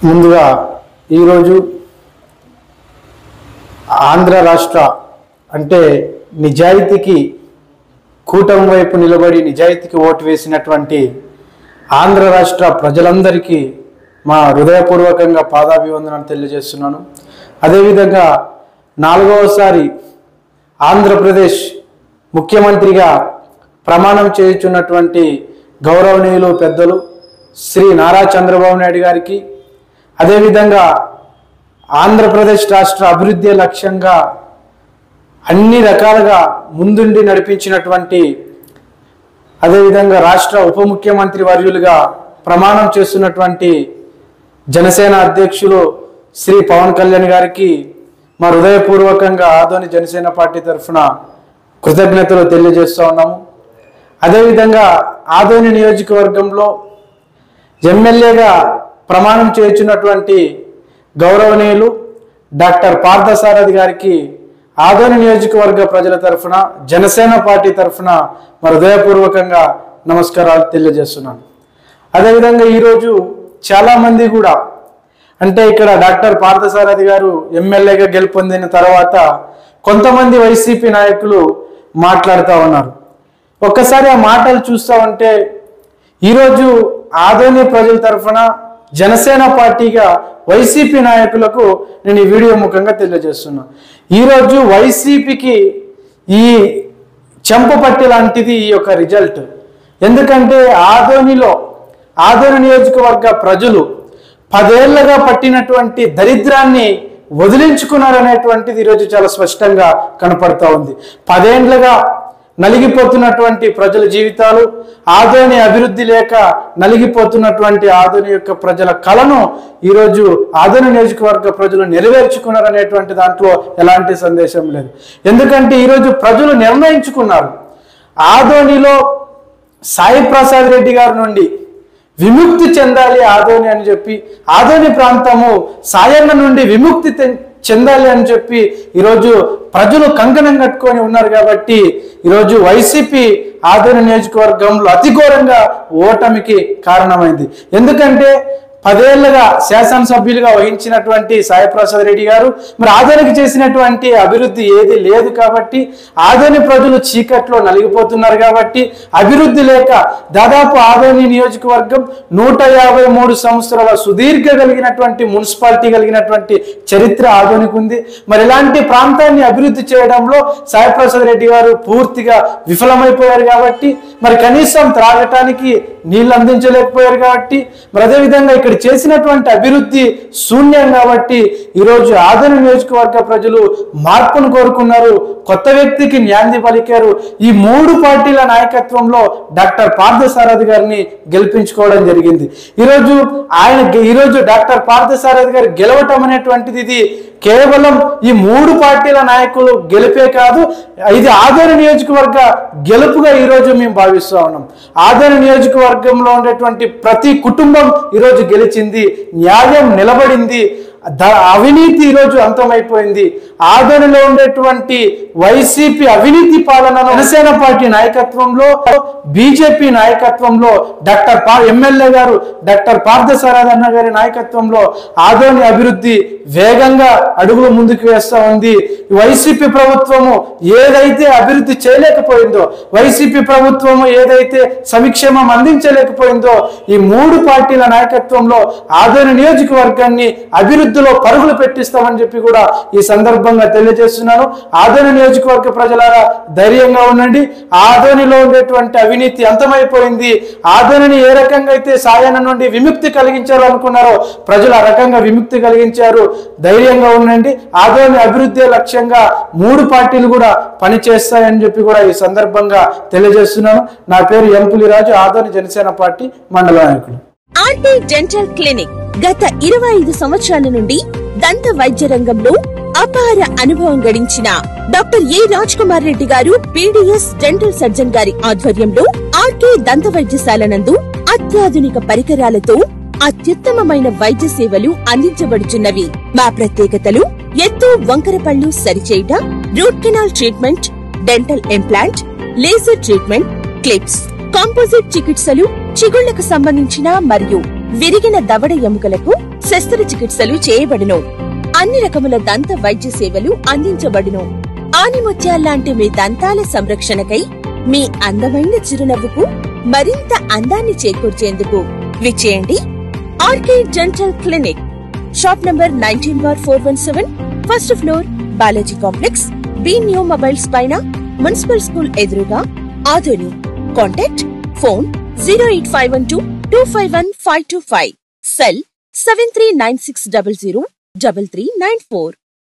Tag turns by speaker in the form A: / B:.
A: ముందుగా ఈరోజు ఆంధ్ర రాష్ట్ర అంటే నిజాయితీకి కూటమి వైపు నిలబడి నిజాయితీకి ఓటు వేసినటువంటి ఆంధ్ర రాష్ట్ర ప్రజలందరికీ మా హృదయపూర్వకంగా పాదాభివందనాలు తెలియజేస్తున్నాను. అదేవిధంగా 4వసారి ఆంధ్రప్రదేశ్ ముఖ్యమంత్రిగా ప్రమాణం చేయుచున్నటువంటి గౌరవనీయులు పెద్దలు శ్రీ నారా చంద్రబాబు నాయుడు గారికి, అదేవిధంగా ఆంధ్రప్రదేశ్ రాష్ట్ర అభివృద్ధి లక్ష్యంగా అన్ని రకాలుగా ముందుండి నడిపించినటువంటి, అదేవిధంగా రాష్ట్ర ఉప ముఖ్యమంత్రి వర్యులుగా ప్రమాణం చేస్తున్నటువంటి జనసేన అధ్యక్షులు శ్రీ పవన్ కళ్యాణ్ గారికి మా హృదయపూర్వకంగా ఆదోని జనసేన పార్టీ తరఫున కృతజ్ఞతలు తెలియజేస్తూ ఉన్నాము. అదేవిధంగా ఆదోని నియోజకవర్గంలో ఎమ్మెల్యేగా ప్రమాణం చేస్తున్నటువంటి గౌరవనీయులు డాక్టర్ పార్థసారథి గారికి ఆదోని నియోజకవర్గ ప్రజల తరఫున జనసేన పార్టీ తరఫున మా హృదయపూర్వకంగా నమస్కారాలు తెలియజేస్తున్నాను. అదేవిధంగా ఈరోజు చాలామంది కూడా అంటే ఇక్కడ డాక్టర్ పార్థసారథి గారు ఎమ్మెల్యేగా గెలుపొందిన తర్వాత కొంతమంది వైసీపీ నాయకులు మాట్లాడుతూ ఉన్నారు. ఒక్కసారి ఆ మాటలు చూస్తూ ఉంటే ఈరోజు ఆదోని ప్రజల తరఫున జనసేన పార్టీగా వైసీపీ నాయకులకు నేను ఈ వీడియో ముఖంగా తెలియజేస్తున్నా. ఈరోజు వైసీపీకి ఈ చెంపపట్టి లాంటిది ఈ యొక్క రిజల్ట్. ఎందుకంటే ఆదోని నియోజకవర్గ ప్రజలు 10 ఏళ్లుగా పట్టినటువంటి దరిద్రాన్ని వదిలించుకున్నారనేటువంటిది ఈరోజు చాలా స్పష్టంగా కనపడతా ఉంది. 10 ఏళ్లుగా నలిగిపోతున్నటువంటి ప్రజల జీవితాలు, ఆదోని అభివృద్ధి లేక నలిగిపోతున్నటువంటి ఆదోని యొక్క ప్రజల కళను ఈరోజు ఆదోని నియోజకవర్గ ప్రజలు నెరవేర్చుకున్నారనేటువంటి దాంట్లో ఎలాంటి సందేశం లేదు. ఎందుకంటే ఈరోజు ప్రజలు నిర్ణయించుకున్నారు ఆదోనిలో సాయి ప్రసాద్ రెడ్డి గారి నుండి విముక్తి చెందాలి ఆదోని అని చెప్పి, ఆదోని ప్రాంతము సాయన్న నుండి విముక్తి చెందాలి అని చెప్పి ఈరోజు ప్రజలు కంకణం కట్టుకొని ఉన్నారు. కాబట్టి ఈరోజు వైసీపీ ఆదోని నియోజకవర్గంలో అతి ఘోరంగా ఓటమికి కారణమైంది. ఎందుకంటే 10 ఏళ్లుగా శాసనసభ్యులుగా వహించినటువంటి సాయి ప్రసాద్ రెడ్డి గారు మరి ఆదోనికి చేసినటువంటి అభివృద్ధి ఏది లేదు. కాబట్టి ఆదోని ప్రజలు చీకట్లో నలిగిపోతున్నారు. కాబట్టి అభివృద్ధి లేక దాదాపు ఆదోని నియోజకవర్గం 153 సంవత్సరాల సుదీర్ఘ కలిగినటువంటి మున్సిపాలిటీ కలిగినటువంటి చరిత్ర ఆదోనికి ఉంది. మరి ఇలాంటి ప్రాంతాన్ని అభివృద్ధి చేయడంలో సాయి ప్రసాద్ రెడ్డి గారు పూర్తిగా విఫలమైపోయారు. కాబట్టి మరి కనీసం త్రాగటానికి నీళ్లు అందించలేకపోయారు. కాబట్టి మరి అదేవిధంగా ఇక్కడ చేసినటువంటి అభివృద్ధి శూన్యం. కాబట్టి ఈరోజు ఆదోని నియోజకవర్గ ప్రజలు మార్పును కోరుకున్నారు, కొత్త వ్యక్తికి న్యాయం పలికారు. ఈ 3 పార్టీల నాయకత్వంలో డాక్టర్ పార్థసారథి గారిని గెలిపించుకోవడం జరిగింది. ఈరోజు డాక్టర్ పార్థసారథి గారు గెలవటం అనేటువంటిది ఇది కేవలం ఈ 3 పార్టీల నాయకులు గెలిపే కాదు, ఇది ఆదోని నియోజకవర్గ గెలుపుగా ఈరోజు మేము భావిస్తూ ఉన్నాం. ఆదోని నియోజకవర్గంలో ఉండేటువంటి ప్రతి కుటుంబం ఈరోజు గెలిచింది, న్యాయం నిలబడింది, అవినీతి ఈరోజు అంతమైపోయింది. ఆదోనిలో ఉండేటువంటి వైసీపీ అవినీతి పాలనను జనసేన పార్టీ నాయకత్వంలో, బీజేపీ నాయకత్వంలో ఎమ్మెల్యే గారు డాక్టర్ పార్థసారథి అన్న గారి నాయకత్వంలో ఆదోని అభివృద్ధి వేగంగా అడుగులు ముందుకు వేస్తూ ఉంది. వైసీపీ ప్రభుత్వము ఏదైతే అభివృద్ధి చేయలేకపోయిందో, వైసీపీ ప్రభుత్వము ఏదైతే సంక్షేమం అందించలేకపోయిందో, ఈ 3 పార్టీల నాయకత్వంలో ఆదోని నియోజకవర్గాన్ని అభివృద్ధిలో పరుగులు పెట్టిస్తామని చెప్పి కూడా ఈ సందర్భంగా తెలియజేస్తున్నాను. ఆదోని నియోజకవర్గ ప్రజలారా ధైర్యంగా ఉండండి. ఆదోనిలో ఉండేటువంటి అవినీతి అంతమైపోయింది. ఆదోనిని ఏ రకంగా అయితే సాయన నుండి విముక్తి కలిగించాలనుకున్నారో ప్రజలు ఆ రకంగా విముక్తి కలిగించారు. ధైర్యంగా ఉండండి. ఆదోని అభివృద్ధి లక్ష్యంగా 3 పార్టీలు కూడా పనిచేస్తాయని చెప్పి కూడా ఈ సందర్భంగా తెలియజేస్తున్నాను. నా పేరు ఎంపులిరాజు, ఆదోని జనసేన పార్టీ మండల నాయకుడు.
B: ఆర్టీ డెంటల్ క్లినిక్ గత 25 సంవత్సరాల నుండి దంత వైద్య రంగంలో అపార అనుభవం గడించిన డాక్టర్ ఏ రాజ్ కుమార్ రెడ్డి గారు పీడీఎస్ డెంటల్ సర్జన్ గారి ఆధ్వర్యంలో ఆర్కే దంత వైద్యశాల నందు అత్యాధునిక పరికరాలతో అత్యుత్తమమైన వైద్య సేవలు అందించబడుచున్నవి. మా ప్రత్యేకతలు ఎత్తు వంకర పళ్ళు సరిచేయుట, root canal treatment, dental implant, laser treatment, clips, composite చికిత్సలు, చిగుళ్లకు సంబంధించిన మరియు విరిగిన దవడ ఎముకలకు శస్త్రచికిత్సలు చేయబడును. అన్ని రకముల దంత వైద్య సేవలు అందించబడును. ఆనిముత్యాల్లాంటి మీ దంతాల సంరక్షణకై మీ అందమైన చిరునవ్వుకు మరింత అందాన్ని చేకూర్చేందుకు విచ్చేయండి RK dental clinic. Shop number 19/417, first floor, Balaji complex, B new mobiles పైన, మున్సిపల్ స్కూల్ ఎదురుగా, ఆదోని. Contact phone 08512251525, cell 7396003394.